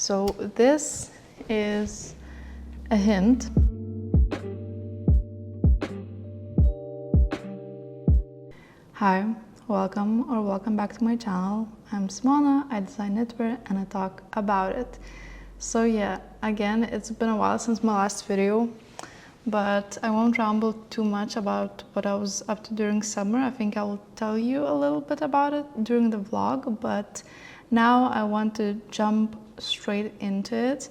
So this is a hint. Hi, welcome back to my channel. I'm Simona, I design knitwear and I talk about it. So yeah, again, it's been a while since my last video, but I won't ramble too much about what I was up to during summer. I think I will tell you a little bit about it during the vlog, but now I want to jump straight into it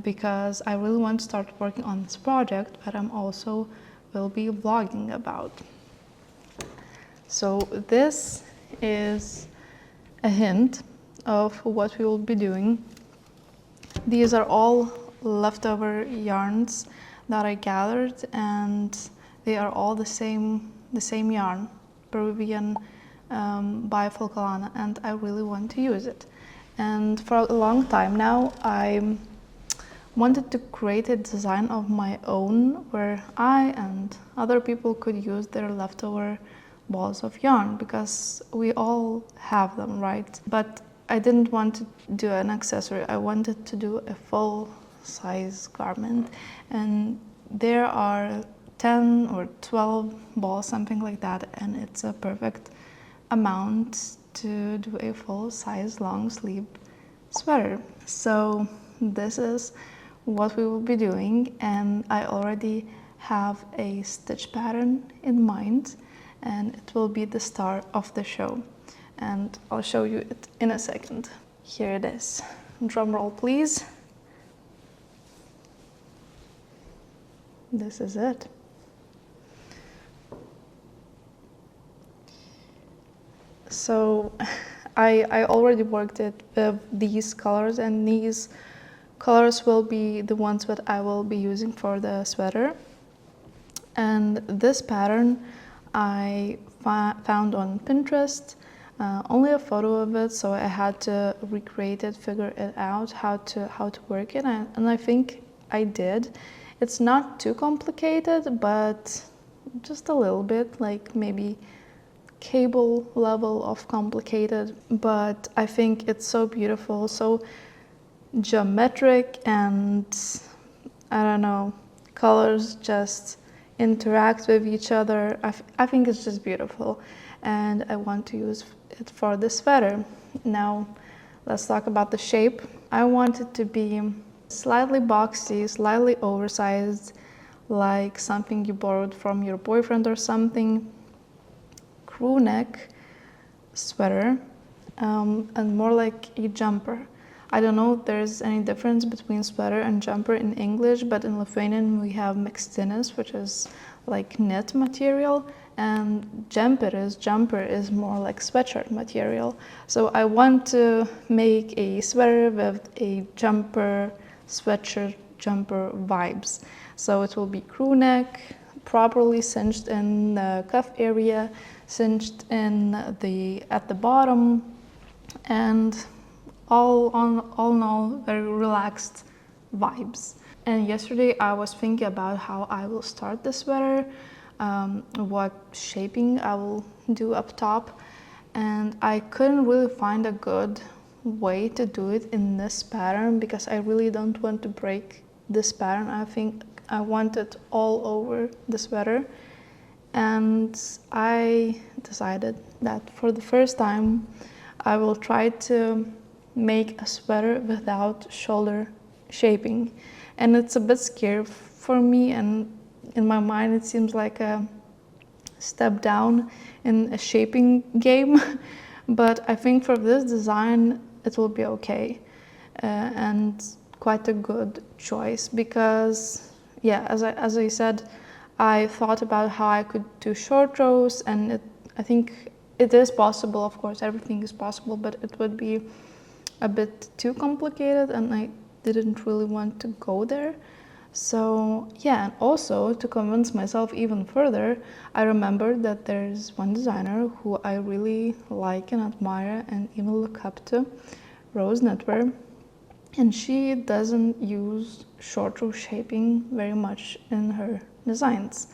because I really want to start working on this project, but I'm also will be vlogging about. So this is a hint of what we will be doing. These are all leftover yarns that I gathered, and they are all the same yarn, Peruvian bifolcolana, and I really want to use it. And for a long time now, I wanted to create a design of my own where I and other people could use their leftover balls of yarn, because we all have them, right? But I didn't want to do an accessory. I wanted to do a full size garment, and there are 10 or 12 balls, something like that, and it's a perfect amount to do a full size long sleeve sweater. So this is what we will be doing, and I already have a stitch pattern in mind, and it will be the star of the show, and I'll show you it in a second. Here it is. Drum roll, please. This is it. So I already worked it with these colors, and these colors will be the ones that I will be using for the sweater. And this pattern I found on Pinterest, only a photo of it, so I had to recreate it, figure it out, how to work it, and I think I did. It's not too complicated, but just a little bit, like maybe cable level of complicated, but I think it's so beautiful, so geometric, and I don't know, colors just interact with each other. I think it's just beautiful, and I want to use it for the sweater. Now let's talk about the shape. I want it to be slightly boxy, slightly oversized, like something you borrowed from your boyfriend or something. Crew neck sweater, and more like a jumper. I don't know if there's any difference between sweater and jumper in English, but in Lithuanian we have megztinis, which is like knit material, and jumper is more like sweatshirt material. So I want to make a sweater with a jumper, sweatshirt, jumper vibes. So it will be crew neck, properly cinched in the cuff area, cinched in at the bottom, and all in all, very relaxed vibes. And yesterday I was thinking about how I will start the sweater, what shaping I will do up top, and I couldn't really find a good way to do it in this pattern, because I really don't want to break this pattern. I think I want it all over the sweater, and I decided that for the first time I will try to make a sweater without shoulder shaping. And it's a bit scary for me, and in my mind it seems like a step down in a shaping game. But I think for this design it will be okay, and quite a good choice, because yeah, as I said, I thought about how I could do short rows, and I think it is possible. Of course, everything is possible, but it would be a bit too complicated, and I didn't really want to go there. So yeah, and also to convince myself even further, I remembered that there's one designer who I really like and admire and even look up to, Rose Knitwear, and she doesn't use short row shaping very much in her designs,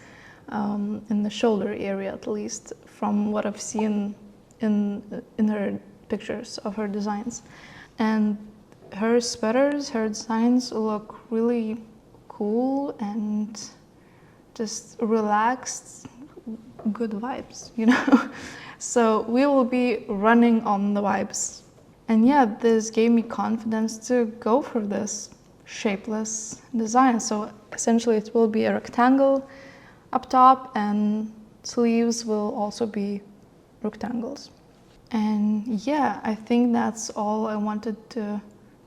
in the shoulder area at least, from what I've seen in her pictures of her designs. And her sweaters, her designs look really cool and just relaxed, good vibes, you know? So we will be running on the vibes. And yeah, this gave me confidence to go for this shapeless design. So essentially it will be a rectangle up top and sleeves will also be rectangles. And yeah, I think that's all I wanted to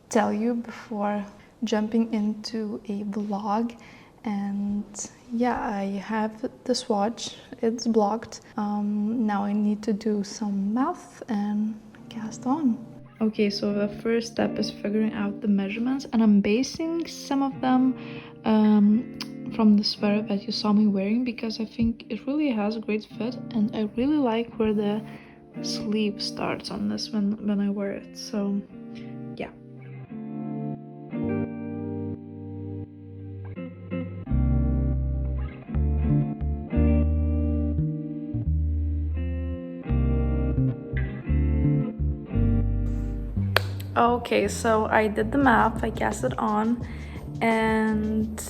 tell you before jumping into a vlog. And yeah, I have the swatch, it's blocked. Now I need to do some math and cast on. Okay, so the first step is figuring out the measurements, and I'm basing some of them from the sweater that you saw me wearing because I think it really has a great fit, and I really like where the sleeve starts on this when I wear it. So yeah. Okay, so I did the math, I cast it on, and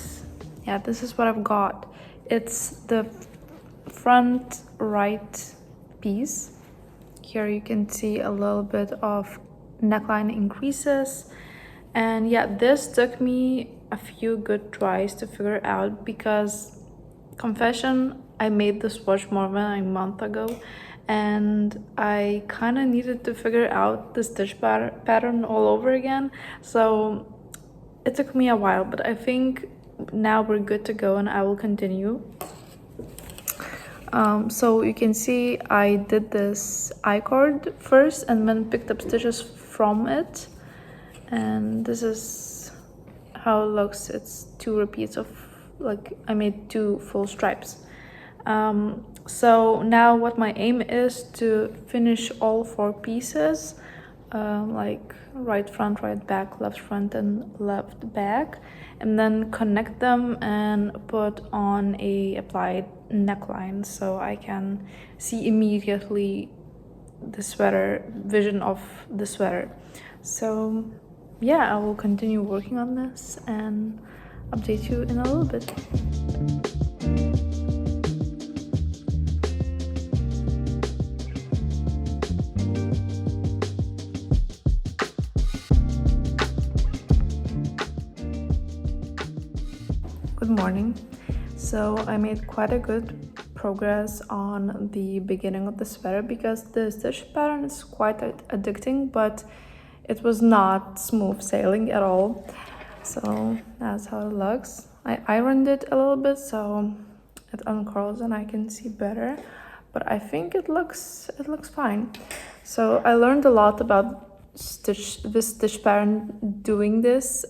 yeah, this is what I've got. It's the front right piece. Here you can see a little bit of neckline increases, and yeah, this took me a few good tries to figure out because, confession, I made the swatch more than a month ago and I kind of needed to figure out the stitch pattern all over again, so it took me a while, but I think now we're good to go and I will continue. So you can see I did this I-cord first and then picked up stitches from it, and this is how it looks. It's 2 repeats of, like, I made 2 full stripes. So now what my aim is to finish all 4 pieces, like right front, right back, left front and left back, and then connect them and put on a applied neckline so I can see immediately the sweater, vision of the sweater. So yeah, I will continue working on this and update you in a little bit. Good morning. So I made quite a good progress on the beginning of the sweater because the stitch pattern is quite addicting, but it was not smooth sailing at all. So that's how it looks. I ironed it a little bit so it uncurls and I can see better, but I think it looks fine. So I learned a lot about this stitch pattern doing this.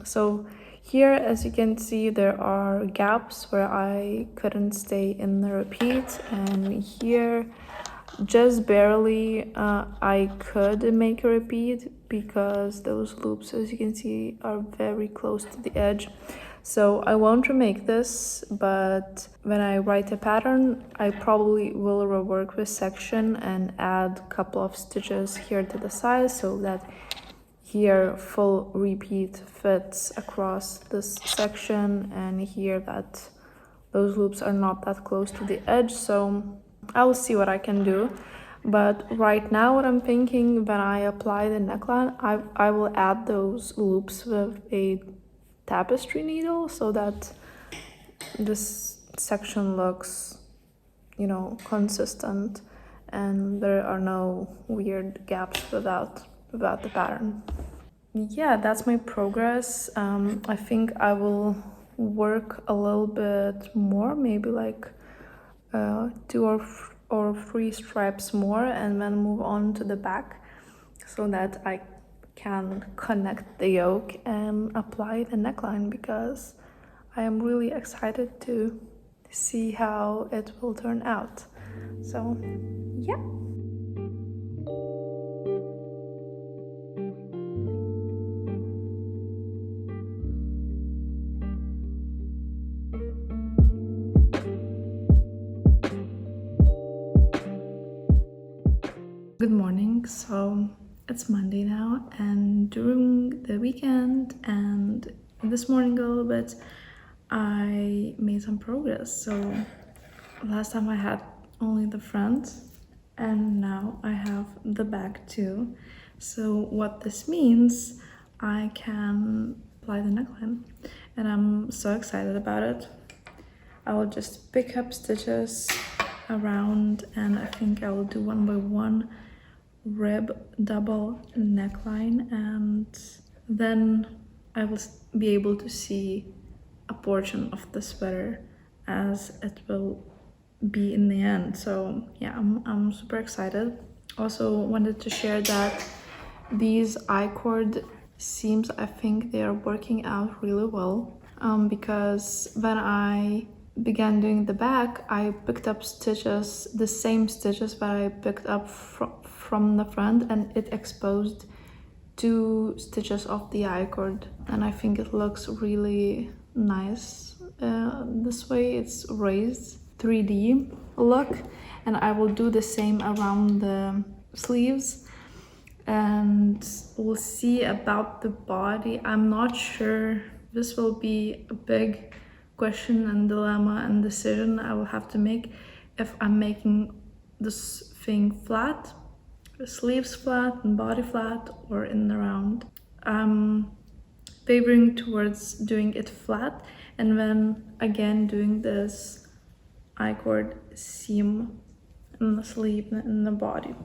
So here, as you can see, there are gaps where I couldn't stay in the repeat, and here just barely I could make a repeat because those loops, as you can see, are very close to the edge. So I won't remake this, but when I write a pattern, I probably will rework this section and add a couple of stitches here to the side so that here full repeat fits across this section, and here that those loops are not that close to the edge. So I will see what I can do, but right now what I'm thinking, when I apply the neckline, I will add those loops with a tapestry needle so that this section looks, you know, consistent and there are no weird gaps without the pattern. Yeah, that's my progress. I think I will work a little bit more, maybe like 2 or 3 stripes more, and then move on to the back so that I can connect the yoke and apply the neckline, because I am really excited to see how it will turn out. So yeah. Good morning. So It's Monday now, and during the weekend and this morning a little bit, I made some progress. So last time I had only the front, and now I have the back too. So what this means, I can apply the neckline, and I'm so excited about it. I will just pick up stitches around, and I think I will do one by one rib double neckline, and then I will be able to see a portion of the sweater as it will be in the end. So yeah, I'm super excited. Also wanted to share that these I-cord seams, I think they are working out really well, because when I began doing the back, I picked up stitches, the same stitches that I picked up from the front, and it exposed 2 stitches of the I-cord, and I think it looks really nice. This way it's raised 3D look, and I will do the same around the sleeves. And we'll see about the body. I'm not sure. This will be a big question and dilemma and decision I will have to make if I'm making this thing flat, the sleeves flat and body flat, or in the round. I'm favoring towards doing it flat, and then again doing this I-cord seam in the sleeve and in the body.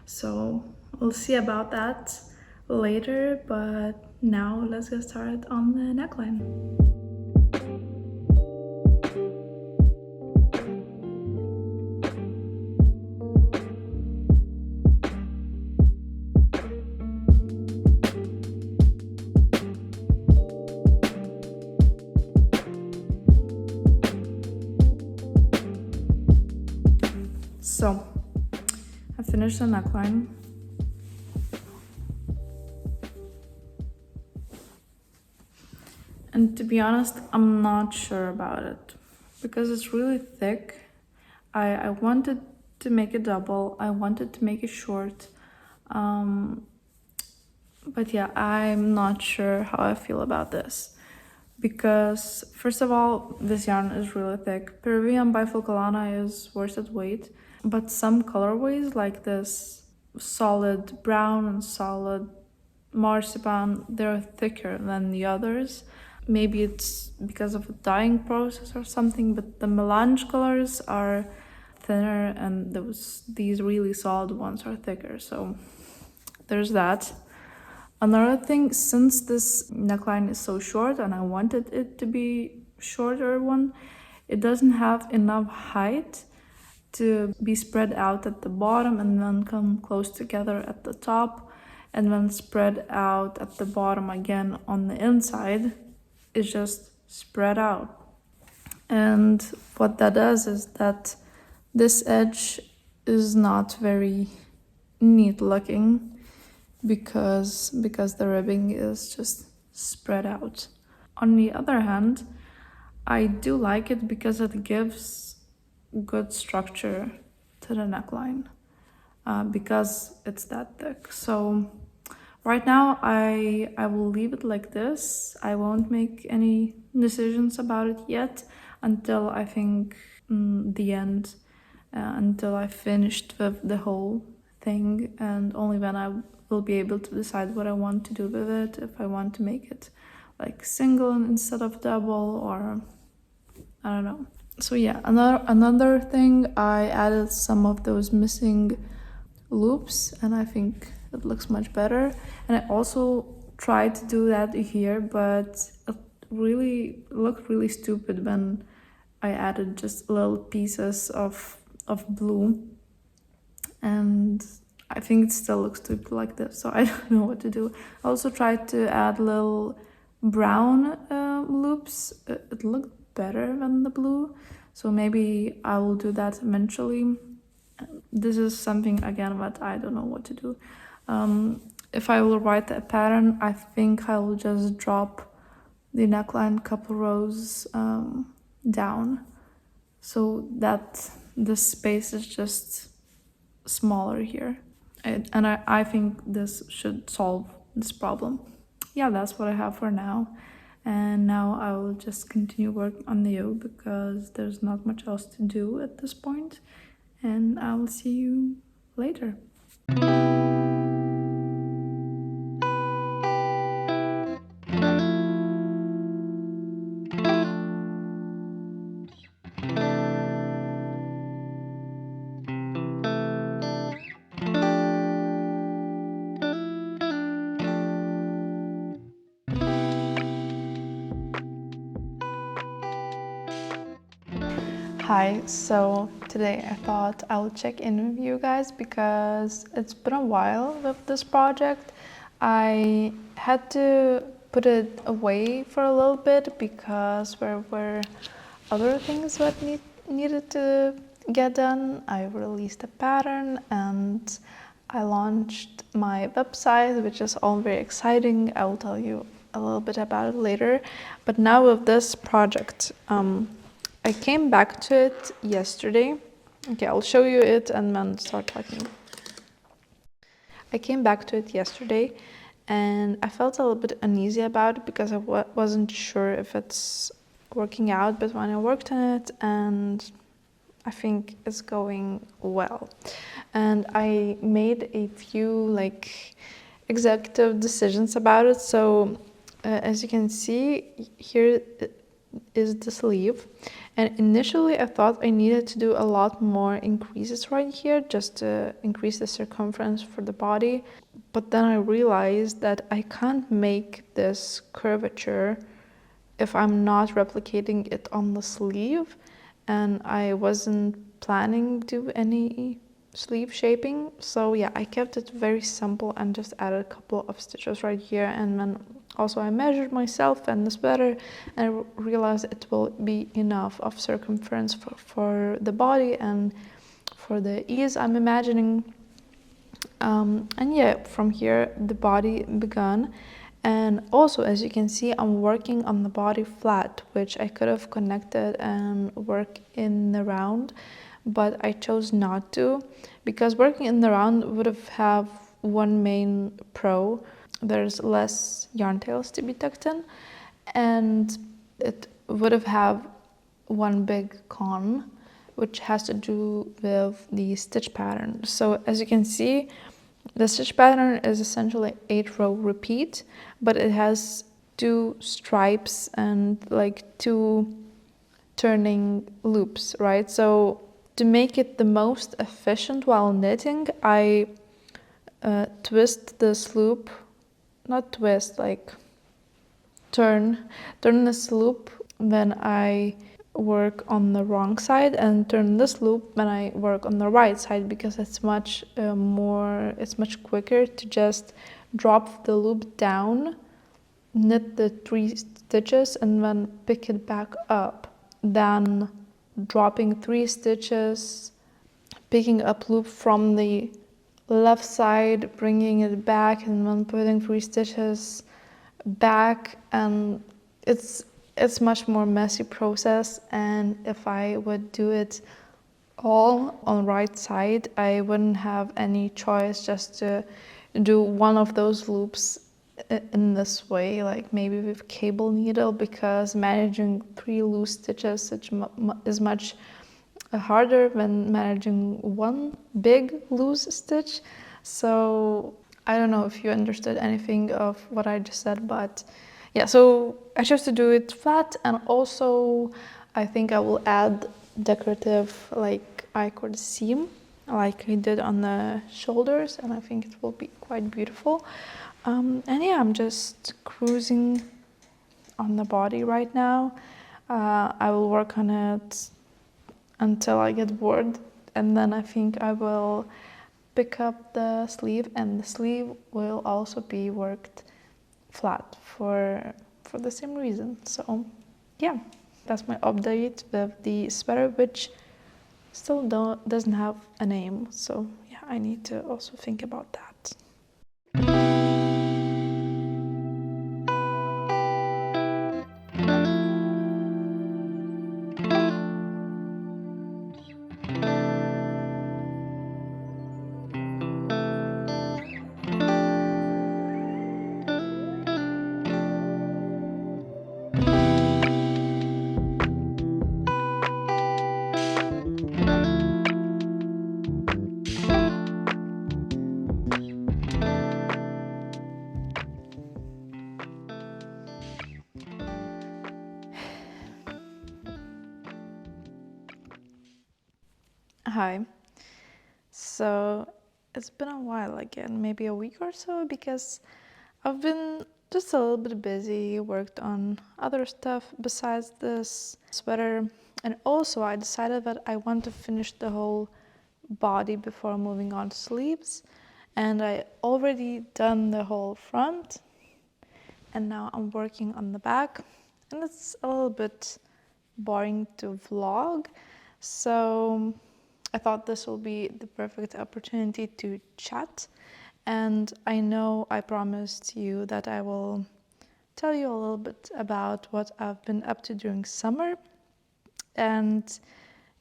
So we'll see about that later, but now let's get started on the neckline. So I finished the neckline. And to be honest, I'm not sure about it because it's really thick. I wanted to make it double. I wanted to make it short. But yeah, I'm not sure how I feel about this. Because first of all, this yarn is really thick. Peruvian bifocalana is worsted weight. But some colorways like this solid brown and solid marzipan, they're thicker than the others. Maybe it's because of the dyeing process or something, but the melange colors are thinner and these really solid ones are thicker. So there's that. Another thing, since this neckline is so short and I wanted it to be shorter one, it doesn't have enough height to be spread out at the bottom and then come close together at the top, and then spread out at the bottom again on the inside. It's just spread out. And what that does is that this edge is not very neat looking because the ribbing is just spread out. On the other hand, I do like it because it gives good structure to the neckline, because it's that thick. So right now I will leave it like this. I won't make any decisions about it yet until I think the end, until I finished with the whole thing, and only then I will be able to decide what I want to do with it, if I want to make it like single instead of double, or I don't know. So yeah, another thing, I added some of those missing loops and I think it looks much better. And I also tried to do that here, but it really looked really stupid when I added just little pieces of blue, and I think it still looks stupid like this, so I don't know what to do. I also tried to add little brown loops. It looked better than the blue, so maybe I will do that eventually. This is something again that I don't know what to do. If I will write a pattern, I think I will just drop the neckline couple rows down, so that the space is just smaller here. And I think this should solve this problem. Yeah, that's what I have for now. And now I will just continue work on the yoke because there's not much else to do at this point. And I will see you later. Hi, so today I thought I'll check in with you guys because it's been a while with this project. I had to put it away for a little bit because there were other things that needed to get done. I released a pattern and I launched my website, which is all very exciting. I will tell you a little bit about it later. But now with this project, I came back to it yesterday. Okay, I'll show you it and then start talking. I came back to it yesterday and I felt a little bit uneasy about it because I wasn't sure if it's working out, but when I worked on it, and I think it's going well. And I made a few executive decisions about it. So as you can see, here is the sleeve. And initially I thought I needed to do a lot more increases right here just to increase the circumference for the body. But then I realized that I can't make this curvature if I'm not replicating it on the sleeve. And I wasn't planning to do any sleeve shaping. So yeah, I kept it very simple and just added a couple of stitches right here. And then also I measured myself and the sweater and I realized it will be enough of circumference for the body and for the ease I'm imagining. And yeah, from here the body began. And also, as you can see, I'm working on the body flat, which I could have connected and work in the round, but I chose not to because working in the round would have one main pro. There's less yarn tails to be tucked in, and it would have one big con, which has to do with the stitch pattern. So as you can see, the stitch pattern is essentially 8-row repeat, but it has 2 stripes and like 2 turning loops, right? So to make it the most efficient while knitting, I twist this loop, not twist, like turn this loop when I work on the wrong side and turn this loop when I work on the right side, because it's much quicker to just drop the loop down, knit the 3 stitches and then pick it back up than dropping 3 stitches, picking up loop from the left side, bringing it back and then putting 3 stitches back, and it's much more messy process. And if I would do it all on right side, I wouldn't have any choice just to do one of those loops in this way, like maybe with cable needle, because managing 3 loose stitches is much harder than managing one big loose stitch. So I don't know if you understood anything of what I just said, but yeah, so I chose to do it flat, and also I think I will add decorative I-cord seam like I did on the shoulders, and I think it will be quite beautiful. And yeah, I'm just cruising on the body right now. I will work on it until I get bored, and then I think I will pick up the sleeve, and the sleeve will also be worked flat for the same reason. So yeah, that's my update with the sweater, which still doesn't have a name. So yeah, I need to also think about that. Hi. So it's been a while again, maybe a week or so, because I've been just a little bit busy, worked on other stuff besides this sweater. And also, I decided that I want to finish the whole body before moving on to sleeves. And I already done the whole front, and now I'm working on the back. And it's a little bit boring to vlog. So I thought this will be the perfect opportunity to chat. And I know I promised you that I will tell you a little bit about what I've been up to during summer. And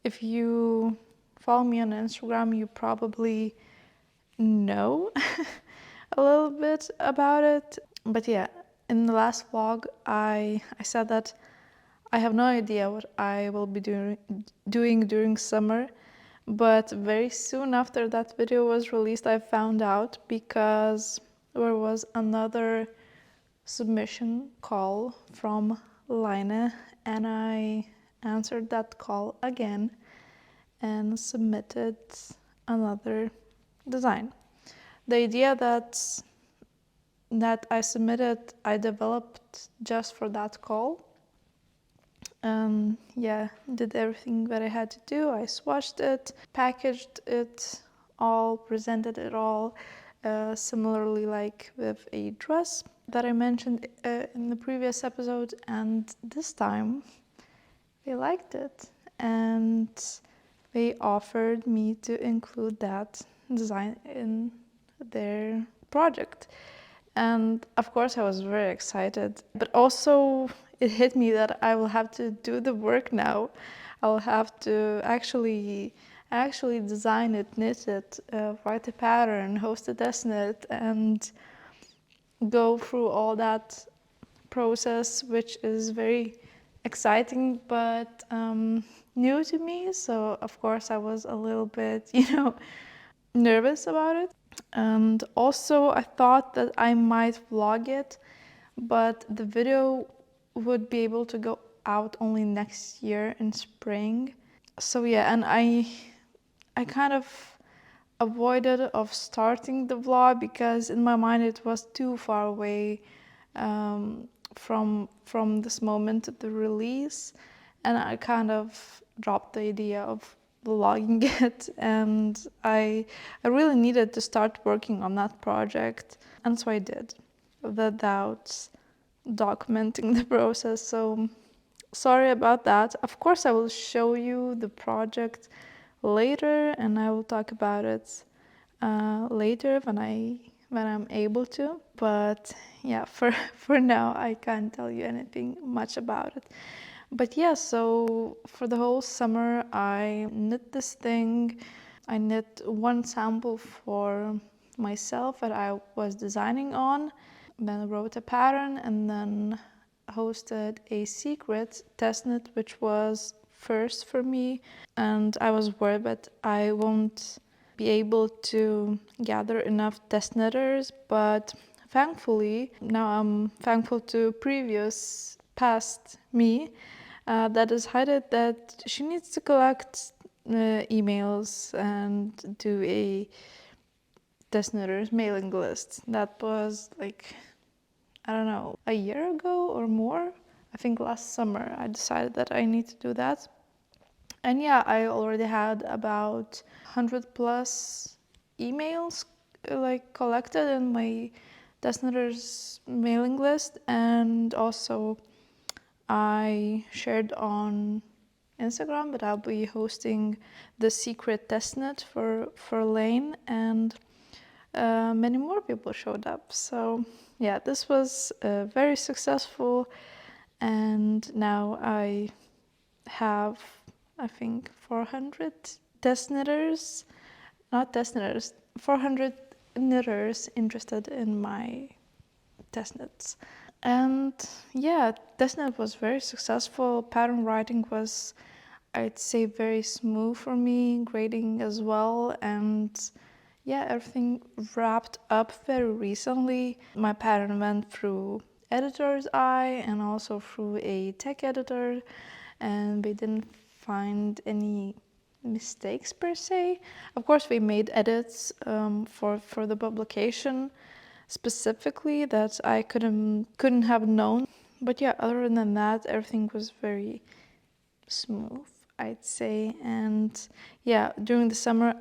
if you follow me on Instagram, you probably know a little bit about it. But yeah, in the last vlog, I said that I have no idea what I will be doing during summer, but very soon after that video was released, I found out because there was another submission call from Line, and I answered that call again and submitted another design. The idea that I submitted, I developed just for that call. Yeah, did everything that I had to do. I swatched it, packaged it all, presented it all, similarly like with a dress that I mentioned in the previous episode. And this time they liked it and they offered me to include that design in their project. And of course I was very excited, but also it hit me that I will have to do the work now. I will have to actually design it, knit it, write a pattern, host a test knit, and go through all that process, which is very exciting but new to me. So of course I was a little bit, nervous about it. And also I thought that I might vlog it, but the video would be able to go out only next year in spring. So yeah, and I kind of avoided of starting the vlog because in my mind it was too far away from this moment of the release, and I kind of dropped the idea of vlogging it, and I really needed to start working on that project, and so I did, without documenting the process. So sorry about that. Of course I will show you the project later, and I will talk about it later when I'm able to. But yeah, for now I can't tell you anything much about it. But yeah, so for the whole summer I knit this thing. I knit one sample for myself that I was designing on, then wrote a pattern, and then hosted a secret test knit, which was first for me. And I was worried that I won't be able to gather enough test knitters, but thankfully, now I'm thankful to previous past me that decided that she needs to collect emails and do a test knitters mailing list. That was like, I don't know, a year ago or more. I think last summer I decided that I need to do that. And yeah, I already had about 100 plus emails like collected in my test knitters mailing list, and also I shared on Instagram that I'll be hosting the secret test knit for Lane, and many more people showed up. So yeah, this was very successful, and now I have, I think, 400 test knitters, not test knitters, 400 knitters interested in my test knits. And yeah, test knit was very successful. Pattern writing was, I'd say, very smooth for me, grading as well, and yeah, everything wrapped up very recently. My pattern went through editor's eye and also through a tech editor, and they didn't find any mistakes per se. Of course, we made edits for the publication specifically that I couldn't have known. But yeah, other than that, everything was very smooth, I'd say. And yeah, during the summer,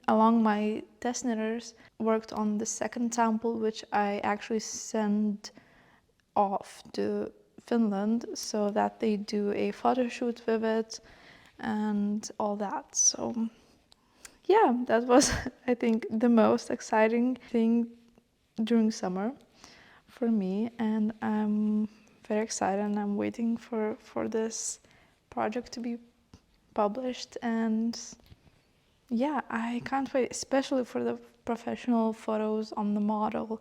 along my test knitters, worked on the second sample, which I actually sent off to Finland so that they do a photo shoot with it and all that. So yeah, that was I think the most exciting thing during summer for me, and I'm very excited and I'm waiting for this project to be published. And yeah, I can't wait, especially for the professional photos on the model.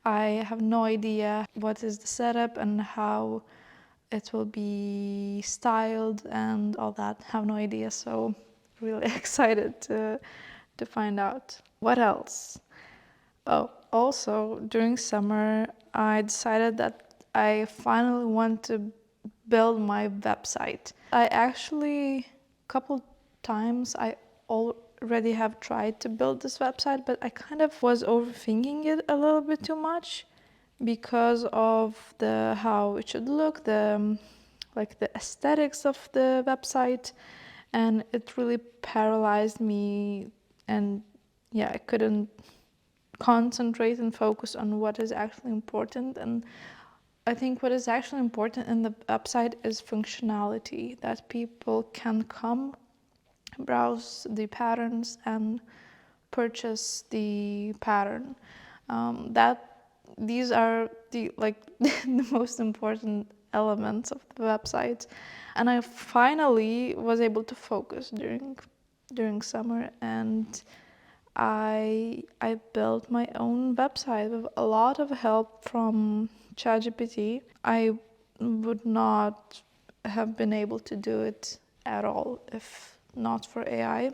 I have no idea what is the setup and how it will be styled and all that. Have no idea, so really excited to find out. What else? Oh, also during summer, I decided that I finally want to build my website. I actually, couple times, I already have tried to build this website, but I kind of was overthinking it a little bit too much because of the how it should look, the like the aesthetics of the website, and it really paralyzed me. And yeah, I couldn't concentrate and focus on what is actually important. And I think what is actually important in the website is functionality, that people can come, browse the patterns and purchase the pattern. That these are the the most important elements of the website. And I finally was able to focus during summer, and I built my own website with a lot of help from ChatGPT. I would not have been able to do it at all if not for AI.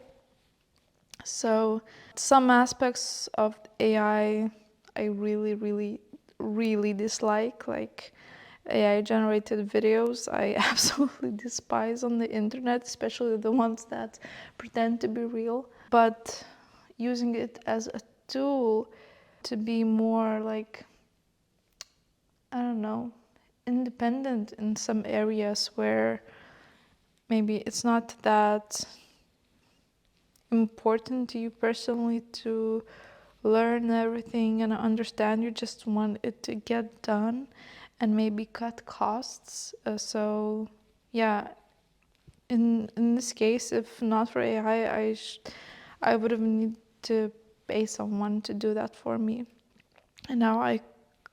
So some aspects of I really, really, really dislike, like AI generated videos. I absolutely despise on the internet, especially the ones that pretend to be real. But using it as a tool to be more I don't know, independent in some areas where maybe it's not that important to you personally to learn everything and understand. You just want it to get done and maybe cut costs. So yeah, in this case, if not for AI, I would have needed to pay someone to do that for me. And now I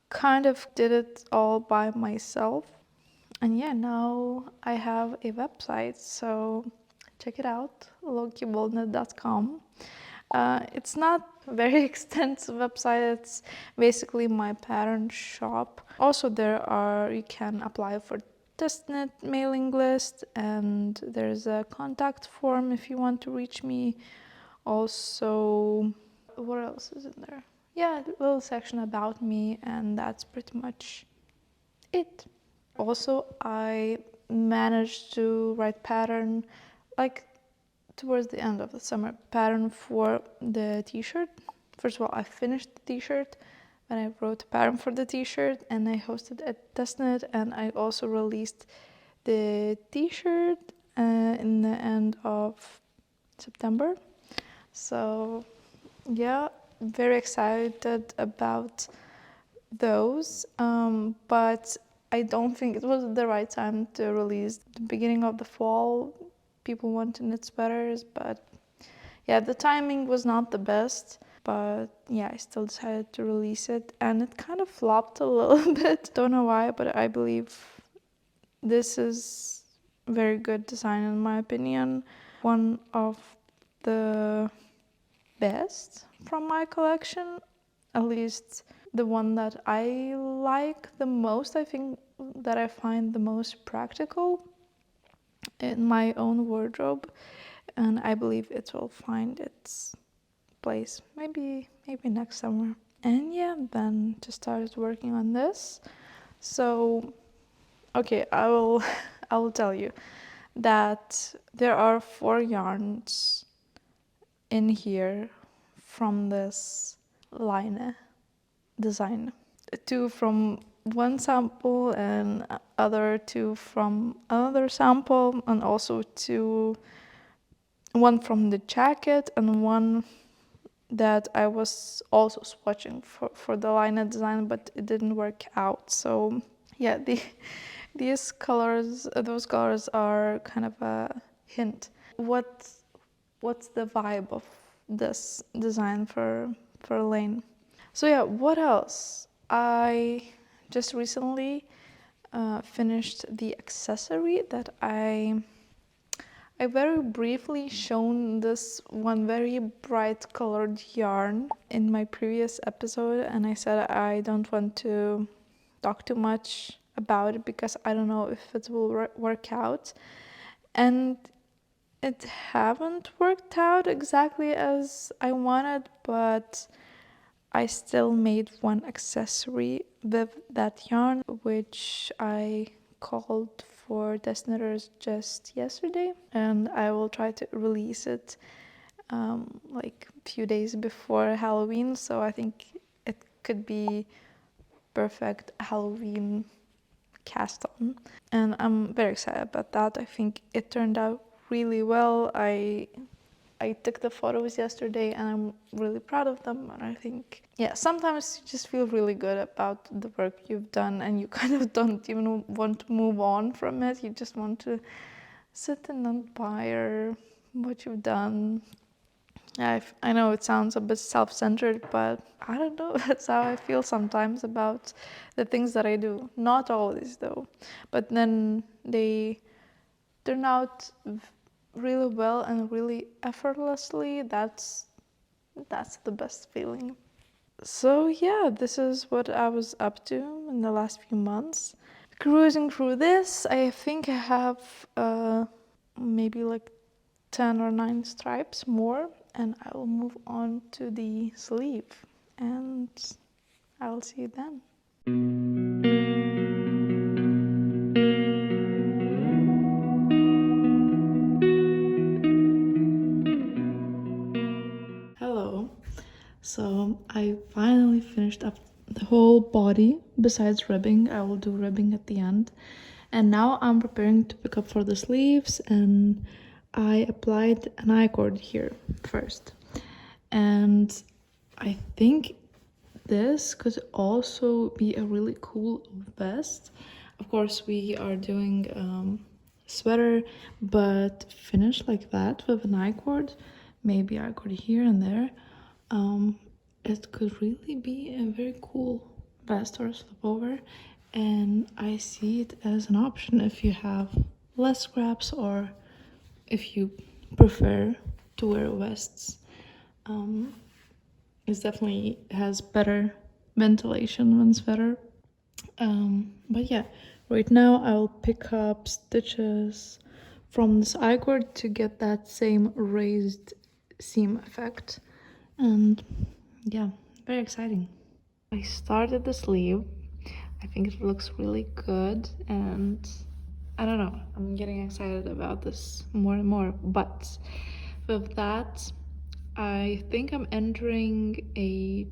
kind of did it all by myself. And yeah, now I have a website, so check it out, lowkey.bold.knit.com. It's not a very extensive website. It's basically my pattern shop. Also, you can apply for testnet mailing list, and there's a contact form if you want to reach me. Also, what else is in there? Yeah, a little section about me, and that's pretty much it. Also, I managed to write pattern like towards the end of the summer, pattern for the t-shirt. First of all, I finished the t-shirt, and I wrote a pattern for the t-shirt, and I hosted a testnet, and I also released the t-shirt in the end of September. So yeah, very excited about those, but I don't think it was the right time to release the beginning of the fall. People want to knit sweaters, but yeah, the timing was not the best. But yeah, I still decided to release it, and it kind of flopped a little bit. Don't know why, but I believe this is very good design in my opinion. One of the best from my collection, at least the one that I like the most. I think that I find the most practical in my own wardrobe, and I believe it will find its place maybe next summer. And yeah, then just started working on this. So okay, I will I will tell you. that there are 4 yarns in here from this line design. 2 from one sample and other 2 from another sample, and also 1 from the jacket and 1 that I was also swatching for the line design, but it didn't work out. So yeah, these colors, those colors are kind of a hint. What's the vibe of this design for Lane? So yeah, what else? I just recently finished the accessory that I very briefly shown this one very bright colored yarn in my previous episode, and I said I don't want to talk too much about it because I don't know if it will work out. And it haven't worked out exactly as I wanted, but I still made one accessory with that yarn, which I called for test knitters just yesterday, and I will try to release it like a few days before Halloween. So I think it could be perfect Halloween cast on, and I'm very excited about that. I think it turned out really well. I took the photos yesterday and I'm really proud of them, and I think, yeah, sometimes you just feel really good about the work you've done and you kind of don't even want to move on from it. You just want to sit and admire what you've done. I know it sounds a bit self-centered, but I don't know, that's how I feel sometimes about the things that I do. Not always though, but then they turn out really well and really effortlessly. That's the best feeling. So yeah, this is what I was up to in the last few months. Cruising through this, I think I have maybe like 10 or 9 stripes more, and I will move on to the sleeve, and I will see you then. Hello. So I finally finished up the whole body. Besides ribbing, I will do ribbing at the end. And now I'm preparing to pick up for the sleeves, and I applied an I-cord here first. And I think this could also be a really cool vest. Of course, we are doing sweater, but finished like that with an I-cord, maybe I-cord here and there. It could really be a very cool vest or slipover, and I see it as an option if you have less scraps or if you prefer to wear vests. It definitely has better ventilation than sweater. But yeah, right now I'll pick up stitches from this I-cord to get that same raised seam effect. And yeah, very exciting. I started the sleeve. I think it looks really good, and I don't know, I'm getting excited about this more and more. But with that, I think I'm entering a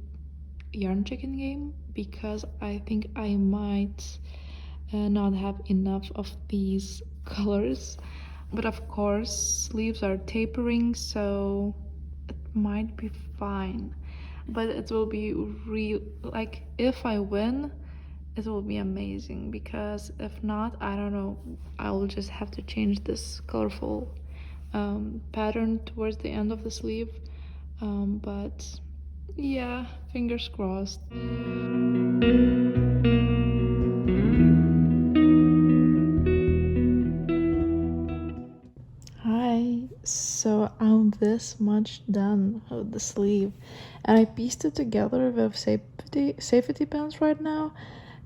yarn chicken game because I think I might not have enough of these colors. But of course, sleeves are tapering, so it might be fine. But it will be real, like if I win, it will be amazing, because if not, I don't know, I will just have to change this colorful pattern towards the end of the sleeve. But yeah, fingers crossed. Hi, so I'm this much done with the sleeve, and I pieced it together with safety pins right now,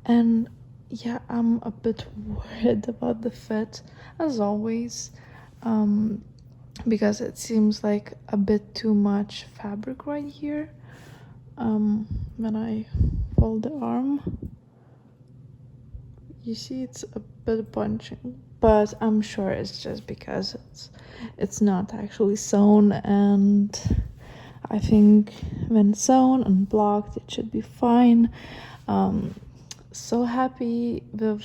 and yeah, I'm a bit worried about the fit as always, because it seems like a bit too much fabric right here when I fold the arm. You see it's a bit bunching, but I'm sure it's just because it's not actually sewn, and I think when sewn and blocked it should be fine. So happy with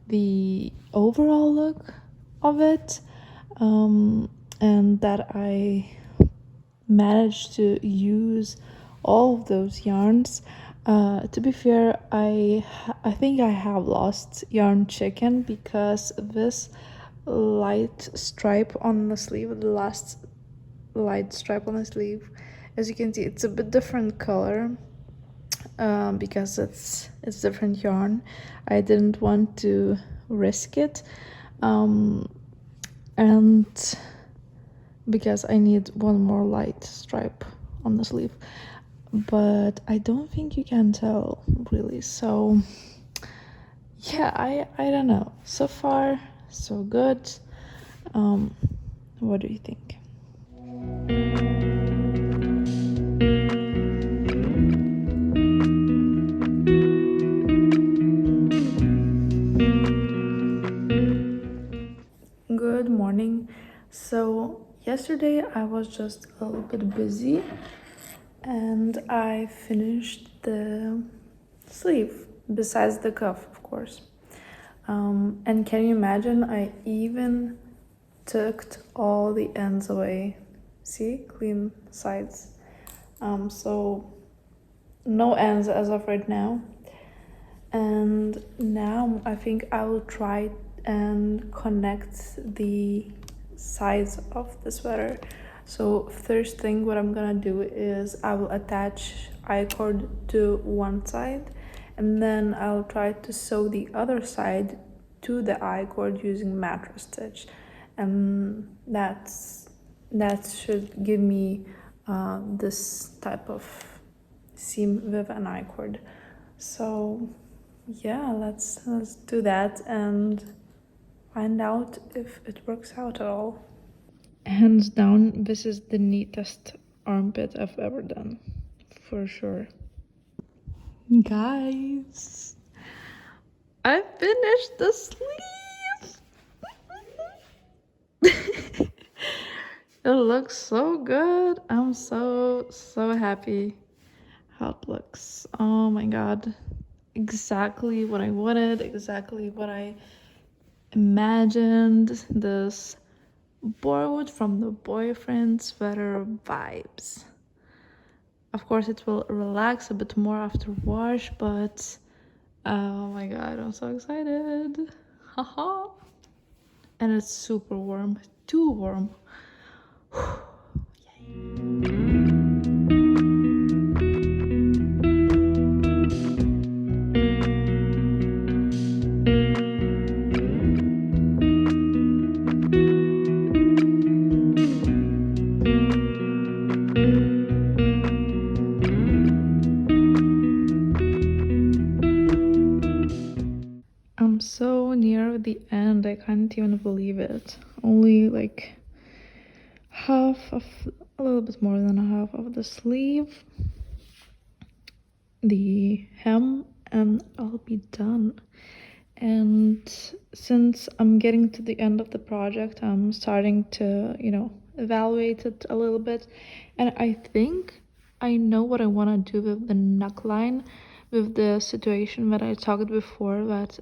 the overall look of it, and that I managed to use all of those yarns. To be fair, I think I have lost yarn chicken because this light stripe on the sleeve, the last light stripe on the sleeve, as you can see, it's a bit different color, because it's different yarn. I didn't want to risk it, and because I need one more light stripe on the sleeve, but I don't think you can tell really. So yeah, I don't know. So far so good. What do you think? Good morning. So yesterday I was just a little bit busy and I finished the sleeve, besides the cuff, of course. And can you imagine, I even took all the ends away. See, clean sides. So no ends as of right now. And now I think I will try and connect the sides of the sweater. So first thing what I'm gonna do is I will attach I-cord to one side, and then I'll try to sew the other side to the I-cord using mattress stitch, and that should give me this type of seam with an I-cord. So yeah, let's do that and find out if it works out at all. Hands down, this is the neatest armpit I've ever done, for sure. Guys, I finished the sleeve. It looks so good. I'm so happy how it looks. Oh my god, exactly what I wanted, exactly what I imagined. This borrowed from the boyfriend sweater vibes. Of course it will relax a bit more after wash, but oh my god, I'm so excited. Haha. And it's super warm, too warm. I'm so near the end, I can't even believe it. Only like a little bit more than half of the sleeve, the hem, and I'll be done. And since I'm getting to the end of the project, I'm starting to, evaluate it a little bit. And I think I know what I want to do with the neckline, with the situation that I talked before, that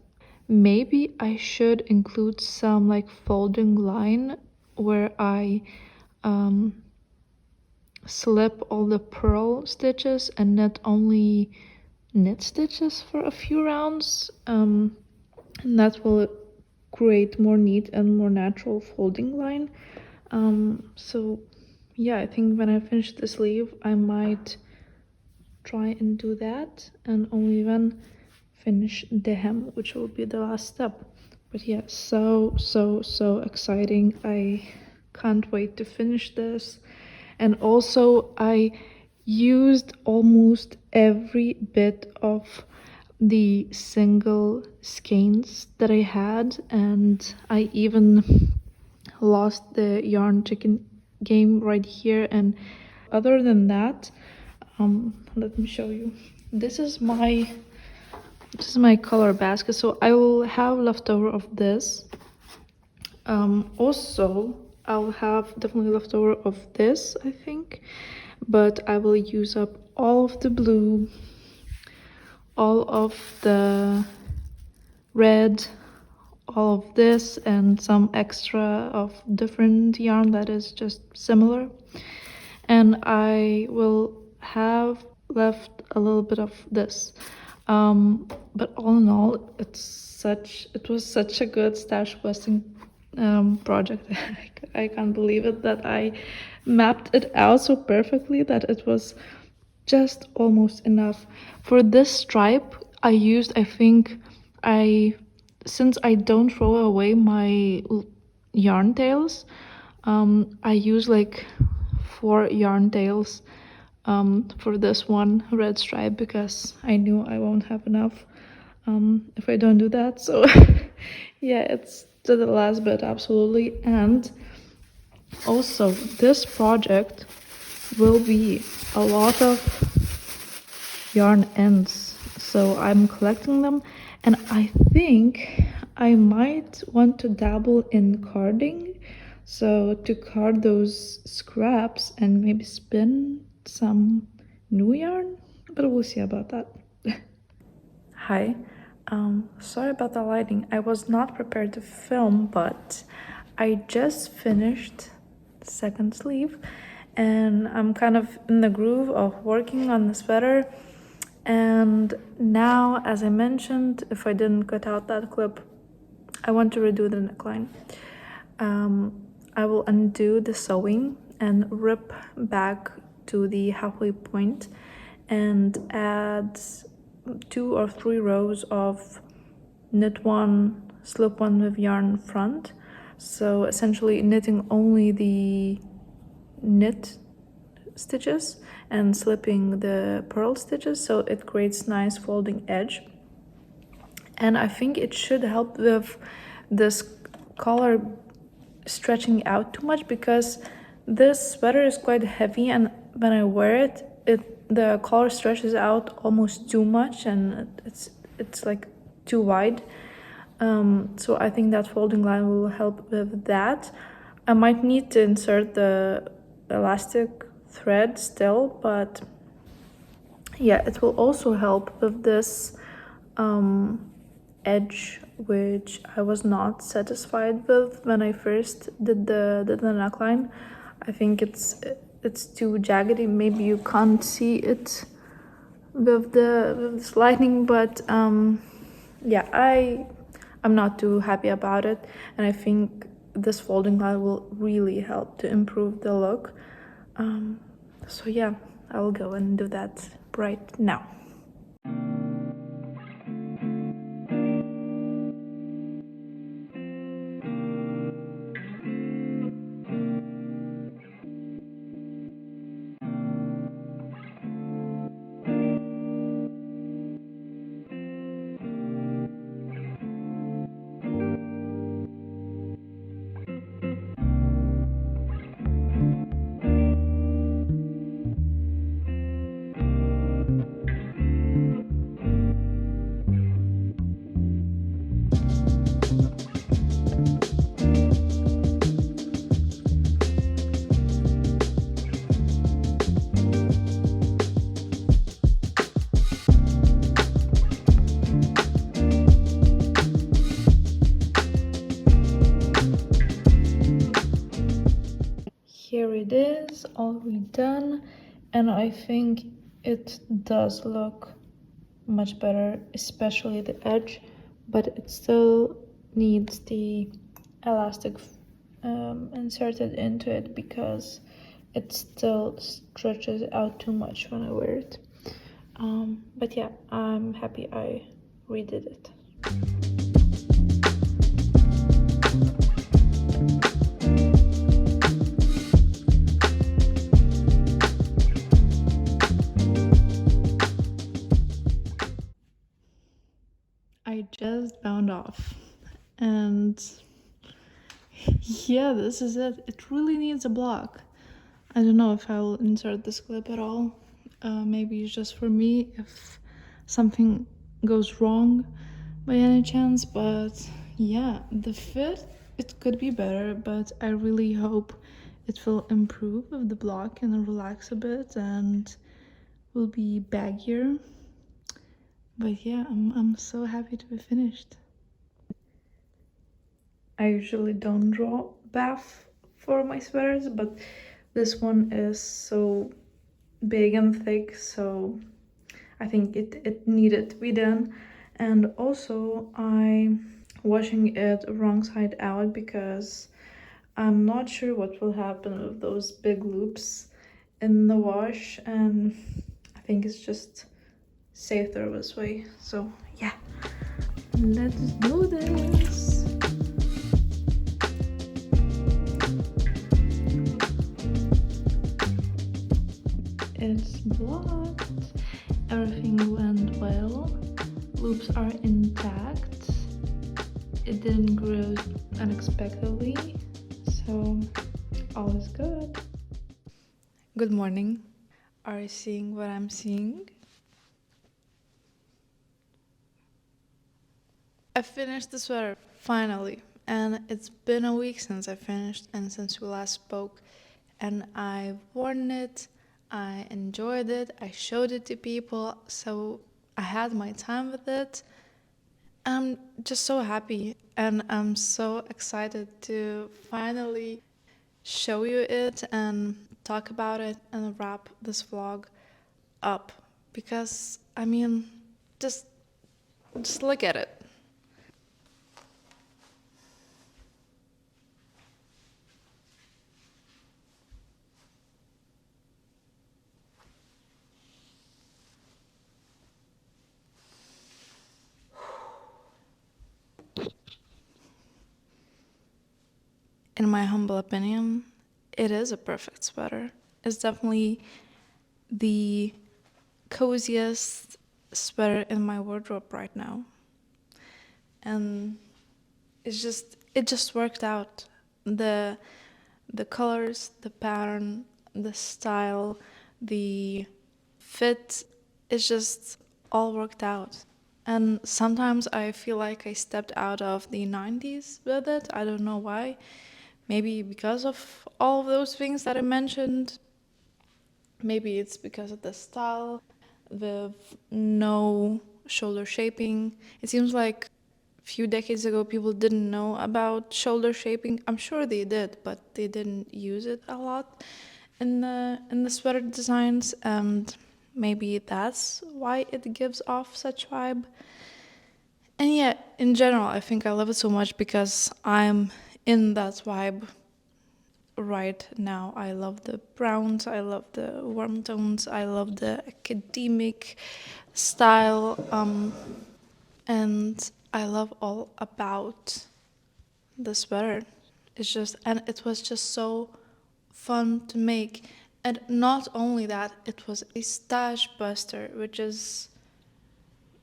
maybe I should include some like folding line where I slip all the purl stitches and not only knit stitches for a few rounds, and that will create more neat and more natural folding line. So yeah, I think when I finish the sleeve I might try and do that, and only then finish the hem, which will be the last step. But yeah, so exciting. I can't wait to finish this. And also I used almost every bit of the single skeins that I had, and I even lost the yarn chicken game right here. And other than that, let me show you. This is my This is my color basket, so I will have leftover of this. Also, I'll have definitely leftover of this, I think, but I will use up all of the blue, all of the red, all of this, and some extra of different yarn that is just similar. And I will have left a little bit of this. But all in all, it was such a good stash busting project. I can't believe it that I mapped it out so perfectly that it was just almost enough. For this stripe, I used, I think, since I don't throw away my yarn tails, I use like 4 yarn tails for this one red stripe because I knew I won't have enough if I don't do that. So yeah, it's to the last bit, absolutely. And also, this project will be a lot of yarn ends, so I'm collecting them, and I think I might want to dabble in carding, so to card those scraps and maybe spin some new yarn, but we'll see about that. Hi, sorry about the lighting. I was not prepared to film, but I just finished the second sleeve and I'm kind of in the groove of working on the sweater. And now, as I mentioned, if I didn't cut out that clip, I want to redo the neckline. I will undo the sewing and rip back to the halfway point and add 2 or 3 rows of knit one, slip one with yarn front. So essentially knitting only the knit stitches and slipping the purl stitches, so it creates nice folding edge. And I think it should help with this collar stretching out too much because this sweater is quite heavy, and when I wear it, the collar stretches out almost too much and it's like too wide. So I think that folding line will help with that. I might need to insert the elastic thread still, but yeah, it will also help with this edge, which I was not satisfied with when I first did the neckline. I think it's too jaggedy. Maybe you can't see it with this lighting, but yeah, I'm not too happy about it, and I think this folding line will really help to improve the look. So yeah, I will go and do that right now. Here it is, all redone, and I think it does look much better, especially the edge, but it still needs the elastic inserted into it because it still stretches out too much when I wear it. But yeah, I'm happy I redid it. I just bound off, and yeah, this is it. It really needs a block. I don't know if I will insert this clip at all. Maybe it's just for me if something goes wrong by any chance, but yeah, the fit, it could be better, but I really hope it will improve if the block can relax a bit and will be baggier. But yeah, I'm so happy to be finished. I usually don't draw bath for my sweaters, but this one is so big and thick, so I think it needed to be done. And also I'm washing it wrong side out because I'm not sure what will happen with those big loops in the wash, and I think it's just safer this way. So yeah, let's do this. It's blocked. Everything went well. Loops are intact. It didn't grow unexpectedly, so all is good. Good morning. Are you seeing what I'm seeing? I finished the sweater, finally. And it's been a week since I finished and since we last spoke. And I've worn it, I enjoyed it, I showed it to people, so I had my time with it. I'm just so happy and I'm so excited to finally show you it and talk about it and wrap this vlog up, because I mean, just look at it. In my humble opinion, it is a perfect sweater. It's definitely the coziest sweater in my wardrobe right now. And it just worked out. The colors, the pattern, the style, the fit, it's just all worked out. And sometimes I feel like I stepped out of the 90s with it. I don't know why. Maybe because of all of those things that I mentioned. Maybe it's because of the style, the no shoulder shaping. It seems like a few decades ago people didn't know about shoulder shaping. I'm sure they did, but they didn't use it a lot in the sweater designs, and maybe that's why it gives off such vibe. And yeah, in general, I think I love it so much because I'm in that vibe right now. I love the browns, I love the warm tones, I love the academic style, and I love all about the sweater. And it was just so fun to make. And not only that, it was a stash buster, which is,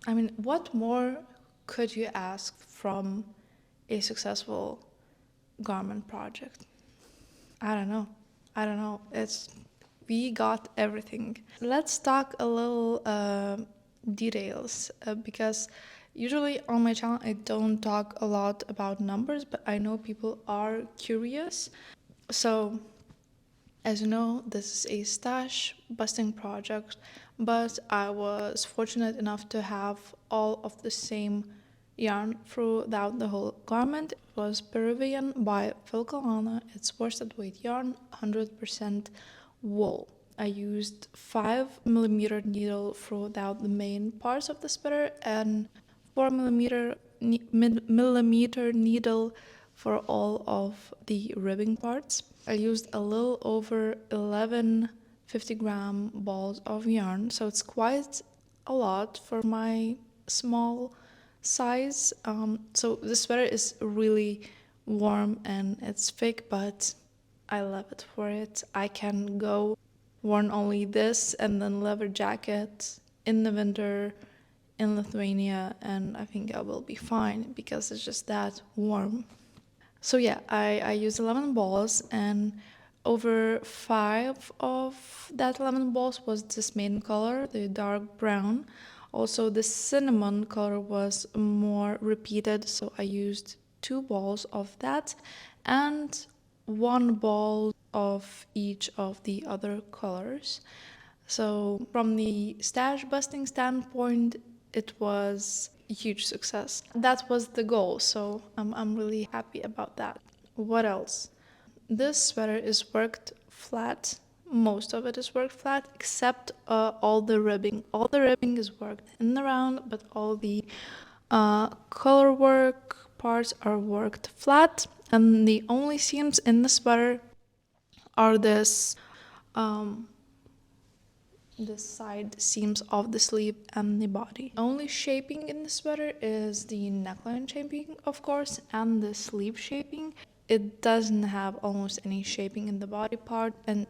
I mean, what more could you ask from a successful garment project? I don't know. We got everything. Let's talk a little details, because usually on my channel I don't talk a lot about numbers, but I know people are curious. So, as you know, this is a stash busting project, but I was fortunate enough to have all of the same yarn throughout the whole garment. It was Peruvian by Vilnius. It's worsted weight yarn, 100% wool. I used 5mm needle throughout the main parts of the sweater and 4mm needle for all of the ribbing parts. I used a little over 11 50-gram balls of yarn, so it's quite a lot for my small size. So the sweater is really warm and it's thick, but I love it for it. I can go worn only this and then leather jacket in the winter in Lithuania, and I think I will be fine because it's just that warm. So yeah, I used 11 balls, and over 5 of that 11 balls was this main color, the dark brown. Also, the cinnamon color was more repeated, so I used 2 balls of that and 1 ball of each of the other colors. So from the stash busting standpoint, it was a huge success. That was the goal, so I'm really happy about that. What else? This sweater is worked flat. Most of it is worked flat, except all the ribbing. All the ribbing is worked in the round, but all the color work parts are worked flat. And the only seams in the sweater are the side seams of the sleeve and the body. Only shaping in the sweater is the neckline shaping, of course, and the sleeve shaping. It doesn't have almost any shaping in the body part, and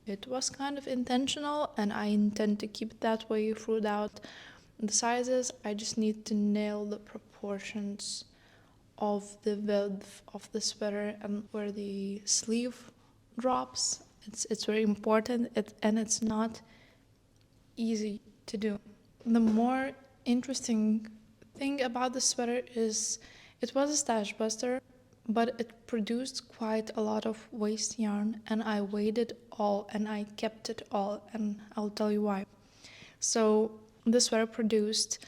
it was kind of intentional, and I intend to keep it that way throughout the sizes. I just need to nail the proportions of the width of the sweater and where the sleeve drops. It's very important, and it's not easy to do. The more interesting thing about the sweater is it was a stash buster, but it produced quite a lot of waste yarn, and I weighed it all and I kept it all, and I'll tell you why. So the sweater produced,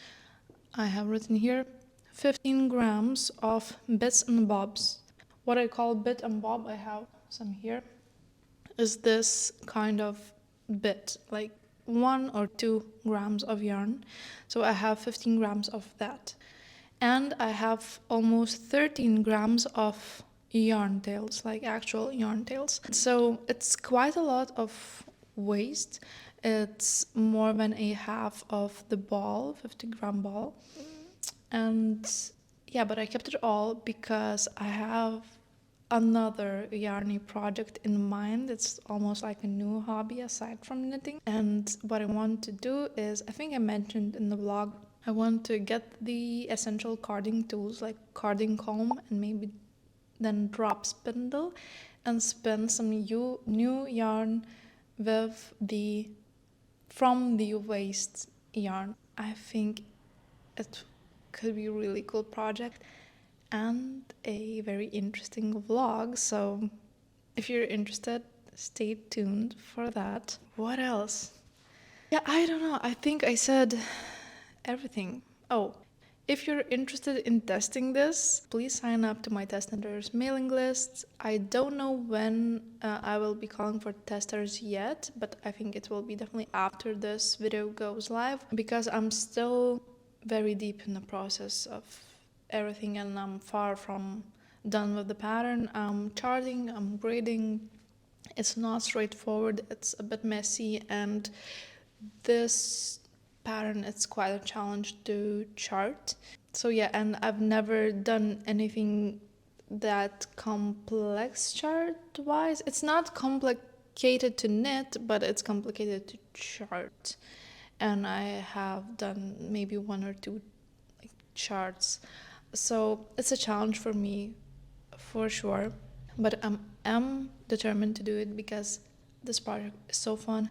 I have written here, 15 grams of bits and bobs. What I call bit and bob, I have some here, is this kind of bit, like 1 or 2 grams of yarn. So I have 15 grams of that. And I have almost 13 grams of yarn tails, like actual yarn tails. So it's quite a lot of waste. It's more than a half of the ball, 50-gram ball. And yeah, but I kept it all because I have another yarny project in mind. It's almost like a new hobby aside from knitting. And what I want to do is, I think I mentioned in the vlog, I want to get the essential carding tools like carding comb and maybe then drop spindle and spin some new yarn with from the waste yarn. I think it could be a really cool project and a very interesting vlog, so if you're interested, stay tuned for that. What else? Yeah, I don't know, I think I said everything. Oh, if you're interested in testing this, please sign up to my test knitters mailing list. I don't know when I will be calling for testers yet, but I think it will be definitely after this video goes live, because I'm still very deep in the process of everything and I'm far from done with the pattern. I'm charting, I'm grading. It's not straightforward, it's a bit messy, and this pattern, it's quite a challenge to chart. So yeah, and I've never done anything that complex chart wise. It's not complicated to knit, but it's complicated to chart, and I have done maybe 1 or 2 charts, so it's a challenge for me for sure, but I'm determined to do it because this project is so fun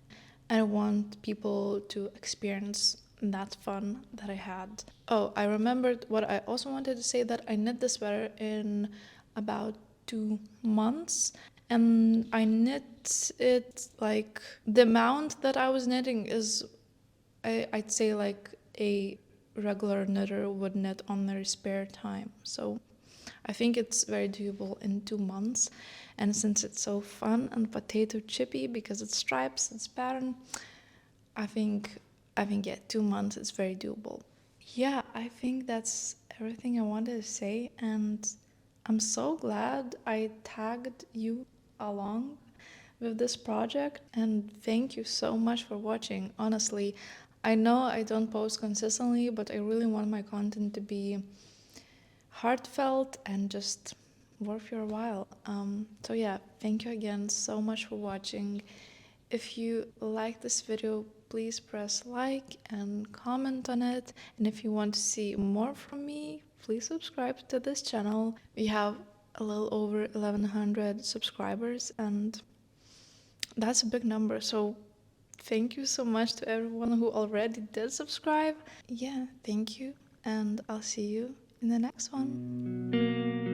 and I want people to experience that fun that I had. Oh, I remembered what I also wanted to say, that I knit this sweater in about 2 months, and I knit it like the amount that I was knitting is I'd say like a regular knitter would knit on their spare time. So I think it's very doable in 2 months, and since it's so fun and potato chippy because it's stripes, it's pattern, I think yeah, 2 months is very doable. Yeah, I think that's everything I wanted to say, and I'm so glad I tagged you along with this project, and thank you so much for watching. Honestly, I know I don't post consistently, but I really want my content to be heartfelt and just worth your while. So yeah, thank you again so much for watching. If you like this video, please press like and comment on it, and if you want to see more from me, please subscribe to this channel. We have a little over 1100 subscribers, and that's a big number, so thank you so much to everyone who already did subscribe. Yeah, thank you, and I'll see you in the next one.